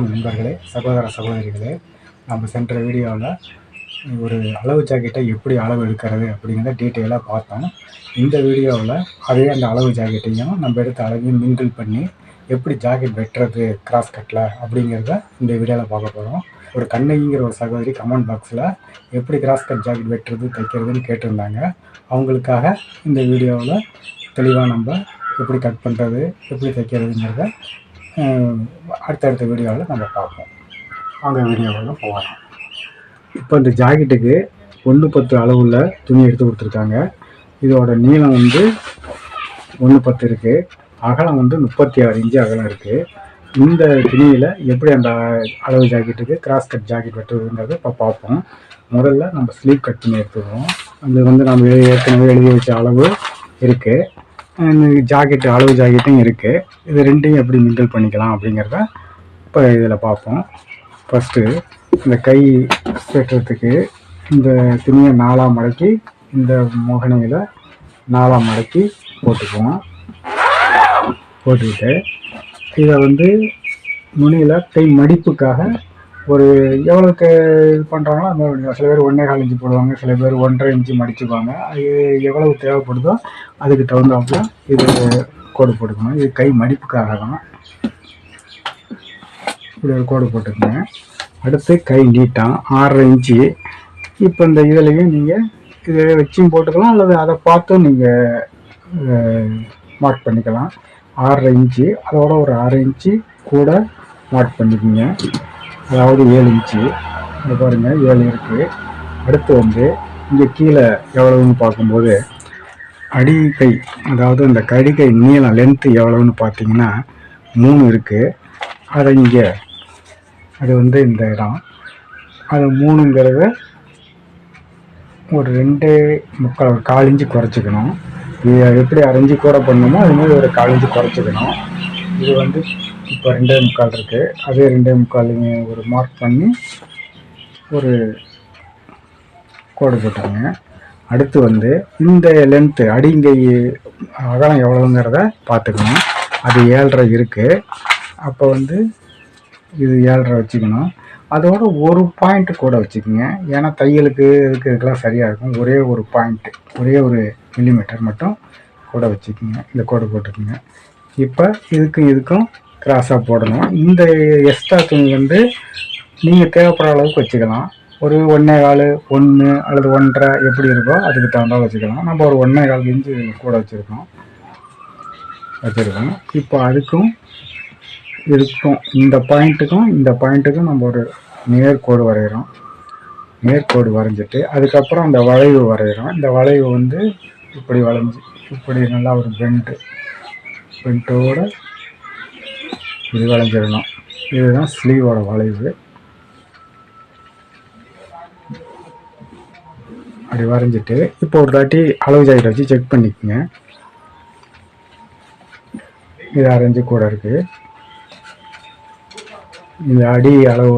வணக்கம் நண்பர்களே, சகோதர சகோதரிகளே. நம்ம சென்ற வீடியோவில் ஒரு அளவு ஜாக்கெட்டை எப்படி அளவு எடுக்கிறது அப்படிங்கிறத டீட்டெயிலாக பார்த்தோம். இந்த வீடியோவில் அதே அந்த அளவு ஜாக்கெட்டையும் நம்ம எடுத்த அளவையும் மிங்கிள் பண்ணி எப்படி ஜாக்கெட் வெட்டுறது கிராஸ் கட்டில் அப்படிங்கிறத இந்த வீடியோவில் பார்க்க போகிறோம். ஒரு கண்ணகிங்கிற ஒரு சகோதரி கமெண்ட் பாக்ஸில் எப்படி கிராஸ் கட் ஜாக்கெட் வெட்டுறது தைக்கிறதுன்னு கேட்டிருந்தாங்க. அவங்களுக்காக இந்த வீடியோவில் தெளிவாக நம்ம எப்படி கட் பண்ணுறது எப்படி தைக்கிறதுங்கிறத அடுத்தடுத்த வீடியோவில் நம்ம பார்ப்போம். அந்த வீடியோவில் போகலாம். இப்போ இந்த ஜாக்கெட்டுக்கு 1:10 அளவுள்ள துணி எடுத்து கொடுத்துருக்காங்க. இதோட நீளம் 1:10 இருக்குது. அகலம் 36 இன்ச்சு அகலம் இருக்குது. இந்த துணியில் எப்படி அந்த அளவு ஜாக்கெட்டுக்கு கிராஸ் கட் ஜாக்கெட் வெட்டுறதுங்கிறத இப்போ பார்ப்போம். முதல்ல நம்ம ஸ்லீவ் கட் பண்ணி எடுத்துக்குவோம். அது நம்ம ஏற்கனவே எழுதி வச்ச அளவு இருக்குது. ஜாக்கெட்டு அளவு ஜாக்கெட்டும் இருக்குது. இது ரெண்டையும் எப்படி மிங்கிள் பண்ணிக்கலாம் அப்படிங்கிறத இப்போ இதில் பார்ப்போம். ஃபஸ்ட்டு இந்த கை வெட்டுறதுக்கு இந்த துணியை 4ஆக மடக்கி இந்த முகனையில் 4ஆக மடக்கி போட்டுக்குவோம். போட்டுக்கிட்டு இதை நுனியில் கை மடிப்புக்காக ஒரு எவ்வளோக்கு இது பண்ணுறாங்களோ அந்த சில பேர் 1.25 இன்ச்சு போடுவாங்க, சில பேர் 1.5 இன்ச்சு மடிச்சுக்குவாங்க. அது எவ்வளவு தேவைப்படுதோ அதுக்கு தகுந்தாப்புல இது கோடு போட்டுக்கணும். இது கை மடிப்புக்காக தான் இப்படி ஒரு கோடு போட்டுக்கோங்க. அடுத்து கை நீட்டம் 6.5 இன்ச்சு. இப்போ இந்த இதுலேயும் நீங்கள் இதை வச்சும் போட்டுக்கலாம் அல்லது அதை பார்த்தும் நீங்கள் மார்க் பண்ணிக்கலாம். 6.5 இன்ச்சு அதோட ஒரு 1/2 இன்ச்சு கூட மார்க் பண்ணிக்கோங்க. அதாவது 7 இன்ச்சு. இங்கே பாருங்கள் 7 இருக்குது. அடுத்து இங்கே கீழே எவ்வளவுன்னு பார்க்கும்போது அடிக்கை, அதாவது இந்த கடிக்கை நீளம் லென்த்து எவ்வளவுன்னு பார்த்தீங்கன்னா 3 இருக்குது. அதை இங்கே அது இந்த இடம் அது 3ங்கிறத ஒரு 2.25 ஒரு 1/4 இன்ச்சு குறைச்சிக்கணும். இது எப்படி 1/2 இன்ச்சு கூட பண்ணணுமோ அதுமாதிரி ஒரு 1/4 இன்ச்சு குறைச்சிக்கணும். இது இப்போ 2.25 இருக்குது. அதே 2.25 ஒரு மார்க் பண்ணி ஒரு கோடு போட்டுருங்க. அடுத்து இந்த லென்த்து அடிங்கை அகலம் எவ்வளோங்கிறத பார்த்துக்கணும். அது 7.5 இருக்குது. அப்போ இது 7.5 வச்சுக்கணும். அதோட ஒரு பாயிண்ட் கூட வச்சுக்கோங்க. ஏன்னா தையலுக்கு இதுக்கெல்லாம் சரியாக இருக்கும். ஒரே ஒரு பாயிண்ட்டு, ஒரே ஒரு மில்லிமீட்டர் மட்டும் கூட வச்சுக்கோங்க. இந்த கோடு போட்டுக்கோங்க. இப்போ இதுக்கும் கிராஸாக போடணும். இந்த எக்ஸ்ட்ரா துணி நீங்கள் தேவைப்படுற அளவுக்கு வச்சுக்கலாம். ஒரு 1.25 1 அல்லது 1.5 எப்படி இருக்கோ அதுக்கு தகுந்தாலும் வச்சுக்கலாம். நம்ம ஒரு 1.25 இன்ச்சு கூட வச்சுருக்கோம். இப்போ இதுக்கும் இந்த பாயிண்ட்டுக்கும் நம்ம ஒரு நேர்கோடு வரைகிறோம். நேர்கோடு வரைஞ்சிட்டு அதுக்கப்புறம் அந்த வளைவு வரைகிறோம். இந்த வளைவு இப்படி வளைஞ்சி இப்படி நல்லா ஒரு பெண்டோடு இது வளைஞ்சிடணும். இதுதான் ஸ்லீவோட வளைவு. அப்படி வரைஞ்சிட்டு இப்போ ஒரு தாட்டி அளவு ஜாக்கெட் வச்சு செக் பண்ணிக்கோங்க. இது 1/2 இன்ச்சு கூட இருக்குது. இந்த அடி அளவு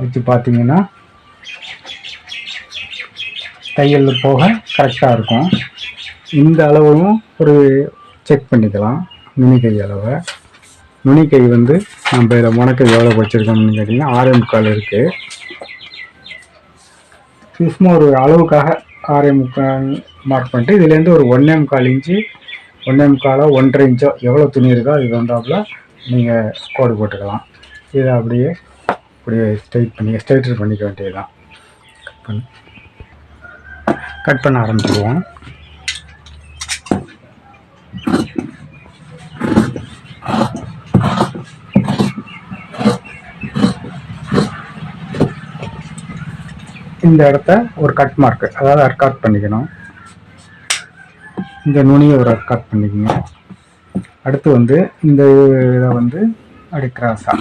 வச்சு பார்த்தீங்கன்னா தையல் போக கரெக்டாக இருக்கும். இந்த அளவும் ஒரு செக் பண்ணிக்கலாம். நுனிக்கை அளவை நுனிக்கை நம்ம இதில் முனக்கை எவ்வளோ வச்சுருக்கோம்னு கேட்டிங்கன்னா 6.25 இருக்குது. சும்மா ஒரு அளவுக்காக 6.25 மார்க் பண்ணிட்டு இதுலேருந்து ஒரு 1.25 இன்ச்சு 1.25 இன்ச்சோ எவ்வளோ துணி இருக்கோ அது வந்தாப்புல நீங்கள் கோடு போட்டுக்கலாம். இதை அப்படியே ஸ்ட்ரைட்டர் பண்ணிக்க வேண்டியது தான். கட் பண்ண ஆரம்பிச்சிடுவோம். இந்த இடத்த ஒரு கட் மார்க், அதாவது அர்காட் பண்ணிக்கணும். இந்த நுனியை ஒரு அர்காட் பண்ணிக்கோங்க. அடுத்து இந்த இதை அப்படி கிராஸாக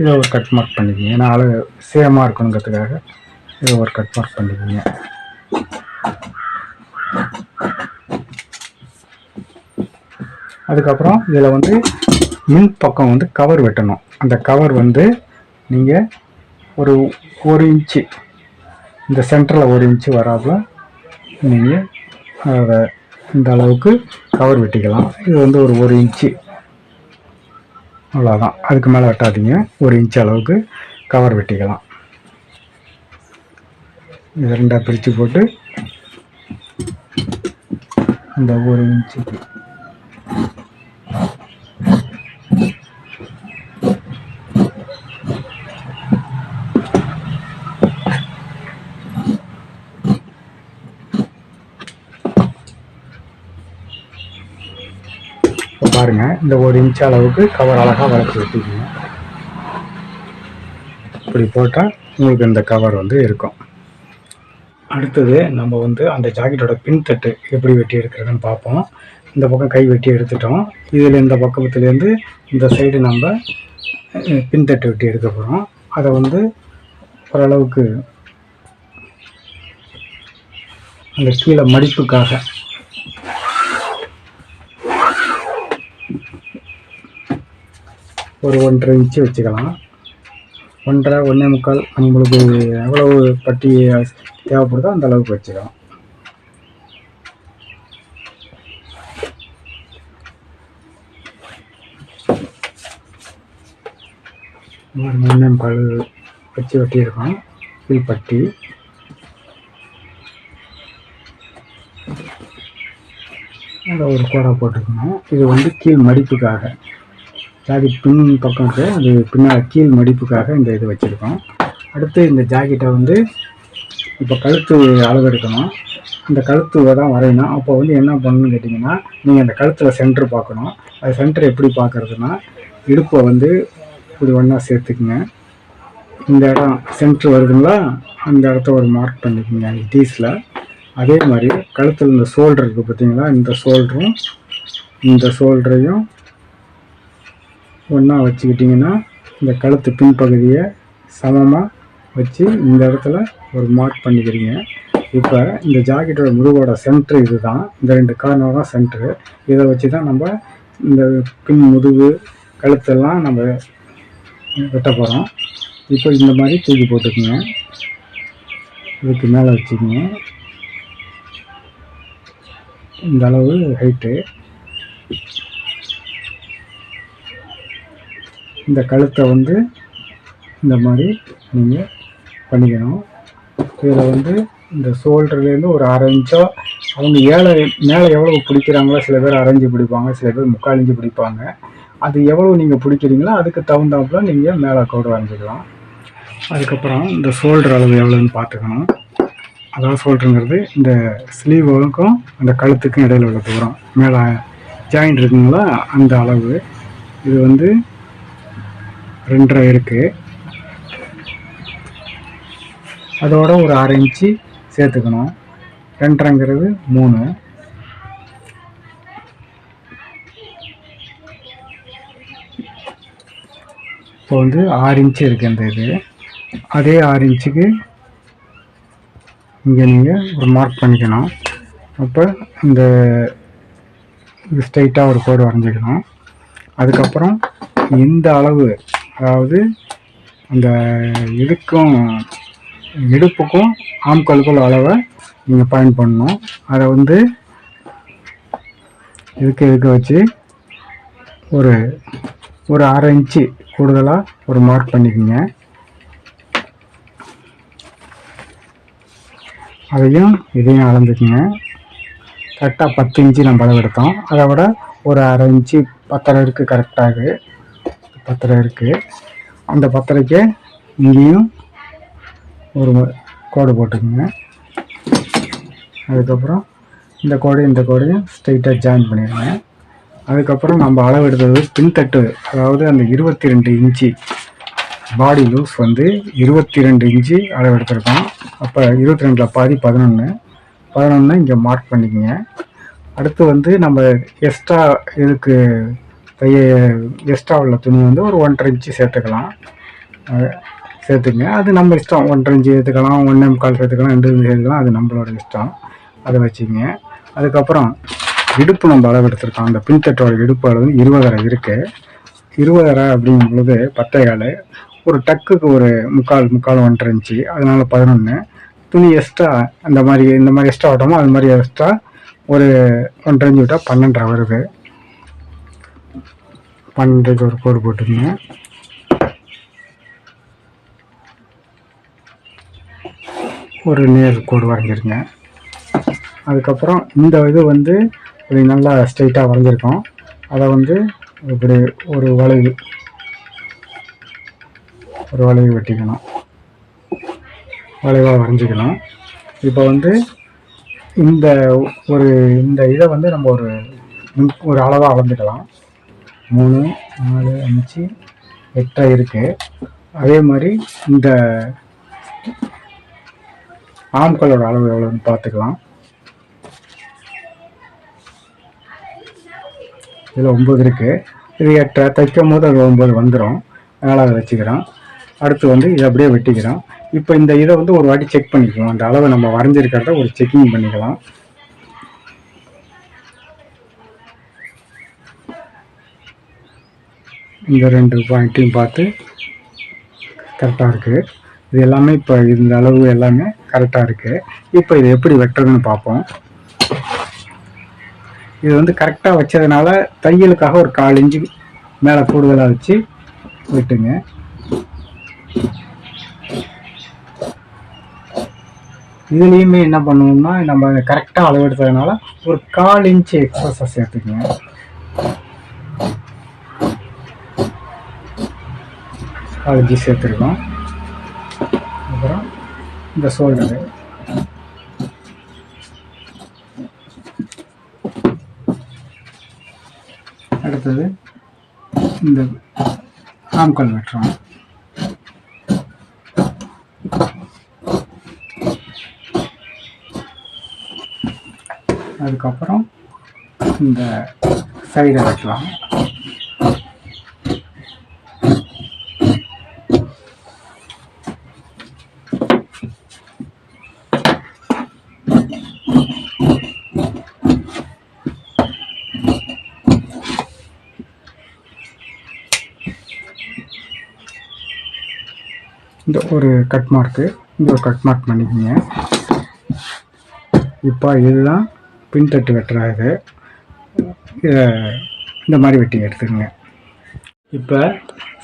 இதை ஒரு கட் மார்க் பண்ணிக்கோங்க. ஏன்னா அளவு சேமாக இருக்கணுங்கிறதுக்காக இதை ஒரு கட் மார்க் பண்ணிக்கோங்க. அதுக்கப்புறம் இதில் மின் பக்கம் கவர் வெட்டணும். அந்த கவர் நீங்கள் ஒரு 1 இன்ச்சு இந்த சென்டரில் 1 இன்ச்சு வராப்புல நீங்கள் அதை இந்த அளவுக்கு கவர் வெட்டிக்கலாம். இது வந்து ஒரு 1 இன்ச்சு அவ்வளோதான், அதுக்கு மேலே வெட்டாதீங்க. 1 இன்ச்சு அளவுக்கு கவர் வெட்டிக்கலாம். இதை 2ஆக பிரித்து போட்டு இந்த 1 இன்ச்சுக்கு பாருங்க, இந்த 1 இன்ச் அளவுக்கு கவர் அழகாக வளர்த்து வெட்டிக்கணும். இப்படி போட்டால் உங்களுக்கு இந்த கவர் வந்து இருக்கும். அடுத்தது நம்ம வந்து அந்த ஜாக்கெட்டோட பின்தட்டு எப்படி வெட்டி எடுக்கிறதுன்னு பார்ப்போம். இந்த பக்கம் கை வெட்டி எடுத்துட்டோம். இதில் இந்த பக்கத்துலேருந்து இந்த சைடு நம்ம பின்தட்டு வெட்டி எடுக்க போகிறோம். அதை வந்து ஓரளவுக்கு அந்த கீழே மடிப்புக்காக ஒரு 1.5 இன்ச்சு வச்சுக்கலாம். 1.5 1.25 நம்மளுக்கு எவ்வளவு பட்டி தேவைப்படுதோ அந்த அளவுக்கு வச்சுக்கலாம். ஒரு 1.25 வச்சு வெட்டியிருக்கோம். கீழ் பட்டி அதை ஒரு கோடா போட்டுக்கணும். இது வந்து கீழ் மடிப்புக்காக, ஜாக்கெட் பின் பக்கம் இருக்குது, அது பின்னால் கீழ் மடிப்புக்காக இந்த இது வச்சுருக்கோம். அடுத்து இந்த ஜாக்கெட்டை வந்து இப்போ கழுத்து அளவு எடுக்கணும். இந்த கழுத்து தான் வரையணும். அப்போ வந்து என்ன பண்ணணும்னு கேட்டிங்கன்னா, நீங்கள் அந்த கழுத்தில் சென்ட்ரு பார்க்கணும். அது சென்டர் எப்படி பார்க்குறதுன்னா, இடுப்பை வந்து இப்படி ஒன்றா சேர்த்துக்குங்க. இந்த இடம் சென்ட்ரு வருதுங்களா, அந்த இடத்த ஒரு மார்க் பண்ணிக்கோங்க டீஸில். அதே மாதிரி கழுத்தில் இந்த ஷோல்டர் இருக்குது பார்த்தீங்களா, இந்த ஷோல்டரும் இந்த ஷோல்டரையும் ஒன்றா வச்சுக்கிட்டிங்கன்னா இந்த கழுத்து பின்பகுதியை சமமாக வச்சு இந்த இடத்துல ஒரு மார்க் பண்ணிக்கிறீங்க. இப்போ இந்த ஜாக்கெட்டோட முதுகோட சென்ட்ரு இது தான், இந்த 2 கார்னர் தான் சென்ட்ரு. இதை வச்சு தான் நம்ம இந்த பின் முதுகு கழுத்தெல்லாம் நம்ம வெட்ட போகிறோம். இப்போ இந்த மாதிரி தூக்கி போட்டுக்குங்க, இதுக்கு மேலே வச்சுக்கோங்க. இந்த அளவு ஹைட்டு. இந்த கழுத்தை வந்து இந்த மாதிரி நீங்கள் பண்ணிக்கணும். இதில் வந்து இந்த ஷோல்டர்லேருந்து ஒரு 1/2 இன்ச்சோ, அவங்க மேலே எவ்வளோ பிடிக்கிறாங்களோ, சில பேர் 1/2 இன்ச்சு பிடிப்பாங்க, சில பேர் 3/4 இன்ச்சு பிடிப்பாங்க. அது எவ்வளோ நீங்கள் பிடிக்கிறீங்களோ அதுக்கு தகுந்தாப்புல நீங்கள் மேலே கோடு வரைஞ்சிக்கலாம். அதுக்கப்புறம் இந்த ஷோல்டர் அளவு எவ்வளோன்னு பார்த்துக்கணும். அதாவது ஷோல்டருங்கிறது இந்த ஸ்லீவுக்கும் அந்த கழுத்துக்கும் இடையில் உள்ள தூரம், மேலே ஜாயிண்ட் இருக்குங்களா அந்த அளவு. இது வந்து 2.5 இருக்குது. அதோட ஒரு 1/2 இன்ச்சு சேர்த்துக்கணும். 2.5ங்கிறது 3. இப்போ வந்து 6 இன்ச்சு இருக்குது இந்த இது. அதே 6 இன்ச்சுக்கு இங்கே நீங்கள் ஒரு மார்க் பண்ணிக்கணும். அப்போ இந்த ஸ்ட்ரைட்டாக ஒரு கோடு வரைஞ்சிக்கணும். அதுக்கப்புறம் இந்த அளவு, அதாவது அந்த இதுக்கும் இடுப்புக்கும் ஆம்காலுக்கும் அளவை நீங்கள் பாயிண்ட் பண்ணணும். அதை வந்து இதுக்கு வச்சு ஒரு 1/2 இன்ச்சு கூடுதலாக ஒரு மார்க் பண்ணிக்கோங்க. இதையும் அளந்துக்குங்க. கரெக்டாக 10 இன்ச்சு நம்ம அளவு எடுத்தோம். அதை விட ஒரு 1/2 இன்ச்சு 10.5 இருக்குது, கரெக்டாக 10.5 இருக்குது. அந்த 10.5க்கு இங்கேயும் ஒரு கோடு போட்டுக்குங்க. அதுக்கப்புறம் இந்த கோடையும் ஸ்ட்ரைட்டாக ஜாயின் பண்ணிடுங்க. அதுக்கப்புறம் நம்ம அளவு எடுத்தது பின்தட்டு, அதாவது அந்த 22 இன்ச்சு பாடி லூஸ் வந்து 22 இன்ச்சு அளவு எடுத்திருக்கோம். அப்போ 22ல் பாதி 11 இங்கே மார்க் பண்ணிக்கோங்க. அடுத்து வந்து நம்ம எக்ஸ்ட்ரா இதுக்கு எக்ஸ்ட்ரா உள்ள துணி வந்து ஒரு 1.5 இன்ச்சு சேர்த்துங்க. அது நம்ம இஷ்டம், 1.5 இன்ச்சு சேர்த்துக்கலாம், 1.25 சேர்த்துக்கலாம், 2 இன்ச்சு சேர்த்துக்கலாம், அது நம்மளோட இஷ்டம். அதை வச்சுக்கோங்க. அதுக்கப்புறம் இடுப்பு நம்ம அளவு எடுத்துருக்கோம். அந்த பின்தட்டோட இடுப்பு அளவு 20.5 இருக்குது. 20.5 அப்படிங்கும் பொழுது 10.15, ஒரு டக்குக்கு ஒரு முக்கால் 1.5 இன்ச்சு, அதனால 11. துணி எக்ஸ்ட்ரா இந்த மாதிரி எக்ஸ்ட்ரா ஓட்டமோ அது மாதிரி எக்ஸ்ட்ரா ஒரு 1.5 இன்ச் விட்டால் 12.5 வருது. 12க்கு ஒரு கோடு போட்டுக்கங்க. ஒரு நேர் கோடு வரைஞ்சிருங்க. அதுக்கப்புறம் இந்த இது வந்து இப்படி நல்லா ஸ்ட்ரைட்டாக வரைஞ்சிருக்கோம். அதை வந்து இப்படி ஒரு வளைவு வெட்டிக்கணும். வளைவாக வரைஞ்சிக்கணும். இப்போ வந்து இந்த இதை வந்து நம்ம ஒரு அளவாக அளந்துக்கலாம். 3, 4, 5, 8 இருக்குது. அதே மாதிரி இந்த ஆம்களோட அளவு எவ்வளோன்னு பார்த்துக்கலாம். இதில் 9 இருக்குது. இது 8 தைக்கும் போது அது 9 வந்துடும். அதனால் அதை வச்சுக்கிறோம். அடுத்து வந்து இதை அப்படியே வெட்டிக்கிறோம். இப்போ இந்த இதை வந்து ஒரு வாட்டி செக் பண்ணிக்குவோம். அந்த அளவை நம்ம வரைஞ்சிருக்கிறத ஒரு செக்கிங் பண்ணிக்கலாம். இந்த 2 பாயிண்ட்டையும் பார்த்து கரெக்டாக இருக்குது. இது எல்லாமே இப்போ இந்த அளவு எல்லாமே கரெக்டாக இருக்குது. இப்போ இதை எப்படி வெட்டுறதுன்னு பார்ப்போம். இது வந்து கரெக்டாக வச்சதுனால தையலுக்காக ஒரு 1/4 இன்ச்சு மேலே கூடுதலாக வச்சு வெட்டுங்க. இதுலேயுமே என்ன பண்ணுவோம்னா, நம்ம கரெக்டாக அளவு எடுத்ததுனால ஒரு 1/4 இன்ச்சு எக்ஸ்ட்ரா சேர்த்துக்குங்க. காலேஜி சேர்த்துருக்கோம். அப்புறம் இந்த ஷோல்டரு, அடுத்தது இந்த ஆம்கால் வெட்டுறோம். அதுக்கப்புறம் இந்த சைடை வெட்டலாம். இந்த ஒரு கட் மார்க்கு, இந்த ஒரு கட் மார்க் பண்ணிக்கோங்க. இப்போ இதுதான் பின்தட்டு வெட்டுறது. இந்த மாதிரி வெட்டி எடுத்துக்கோங்க. இப்போ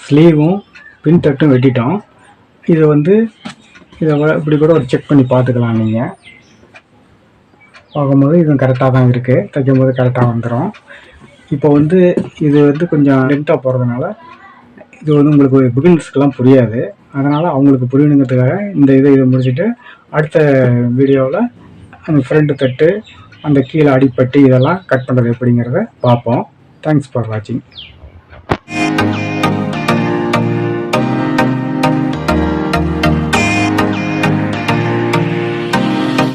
ஸ்லீவும் பின்தட்டும் வெட்டிட்டோம். இதை வந்து இதை இப்படி கூட ஒரு செக் பண்ணி பார்த்துக்கலாம். நீங்கள் பார்க்கும்போது இதுவும் கரெக்டாக தான் இருக்குது. தைக்கும்போது கரெக்டாக வந்துடும். இப்போ வந்து இது வந்து கொஞ்சம் லென்த்தாக போகிறதுனால இது வந்து உங்களுக்கு பிகினர்ஸ்க்கெலாம் புரியாது. அதனால் அவங்களுக்கு புரியணுங்கிறதுக்காக இதை முடிச்சுட்டு அடுத்த வீடியோவில் அந்த ஃப்ரண்ட் தட்டு, அந்த கீழே அடிப்பட்டு இதெல்லாம் கட் பண்ணுறது எப்படிங்கிறத பார்ப்போம். தேங்க்ஸ் ஃபார் வாட்சிங்.